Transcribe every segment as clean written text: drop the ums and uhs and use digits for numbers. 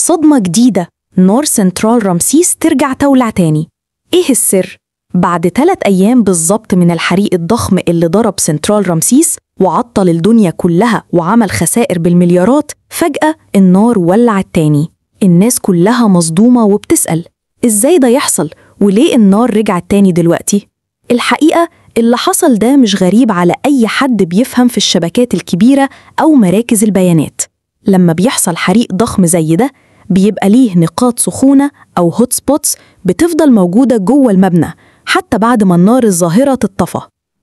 الصدمة جديدة، نار سنترال رمسيس ترجع تولع تاني. إيه السر؟ بعد 3 أيام بالظبط من الحريق الضخم اللي ضرب سنترال رمسيس وعطل الدنيا كلها وعمل خسائر بالمليارات، فجأة النار ولعت تاني. الناس كلها مصدومة وبتسأل إزاي ده يحصل؟ وليه النار رجعت تاني دلوقتي؟ الحقيقة اللي حصل ده مش غريب على أي حد بيفهم في الشبكات الكبيرة أو مراكز البيانات. لما بيحصل حريق ضخم زي ده بيبقى ليه نقاط سخونة أو هوت سبوتس بتفضل موجودة جوه المبنى حتى بعد ما النار الظاهرة تطفى.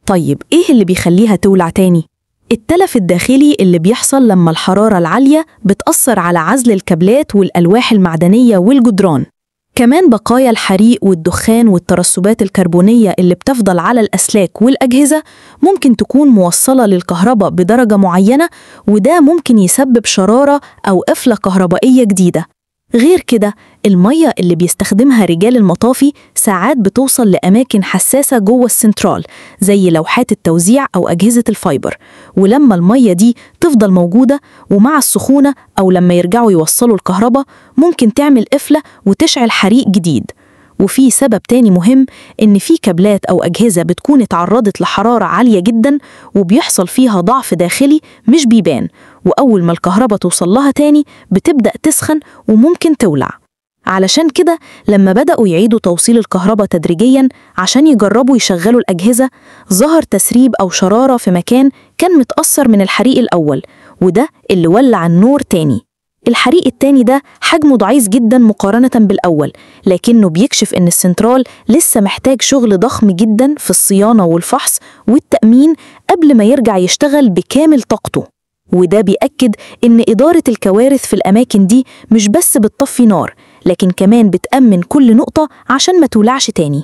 طيب إيه اللي بيخليها تولع تاني؟ التلف الداخلي اللي بيحصل لما الحرارة العالية بتأثر على عزل الكابلات والألواح المعدنية والجدران. كمان بقايا الحريق والدخان والترسبات الكربونية اللي بتفضل على الأسلاك والأجهزة ممكن تكون موصلة للكهرباء بدرجة معينة، وده ممكن يسبب شرارة أو قفلة كهربائية جديدة. غير كده المية اللي بيستخدمها رجال المطافي ساعات بتوصل لأماكن حساسة جوه السنترال زي لوحات التوزيع أو أجهزة الفايبر، ولما المية دي تفضل موجودة ومع السخونة أو لما يرجعوا يوصلوا الكهرباء ممكن تعمل قفلة وتشعل حريق جديد. وفي سبب تاني مهم، إن في كابلات أو أجهزة بتكون اتعرضت لحرارة عالية جداً وبيحصل فيها ضعف داخلي مش بيبان، وأول ما الكهرباء توصل لها تاني بتبدأ تسخن وممكن تولع. علشان كده لما بدأوا يعيدوا توصيل الكهرباء تدريجياً عشان يجربوا يشغلوا الأجهزة، ظهر تسريب أو شرارة في مكان كان متأثر من الحريق الأول، وده اللي ولع النور تاني. الحريق التاني ده حجمه ضعيف جدا مقارنة بالأول، لكنه بيكشف إن السنترال لسه محتاج شغل ضخم جدا في الصيانة والفحص والتأمين قبل ما يرجع يشتغل بكامل طاقته. وده بيأكد إن إدارة الكوارث في الأماكن دي مش بس بتطفي نار، لكن كمان بتأمن كل نقطة عشان ما تولعش تاني.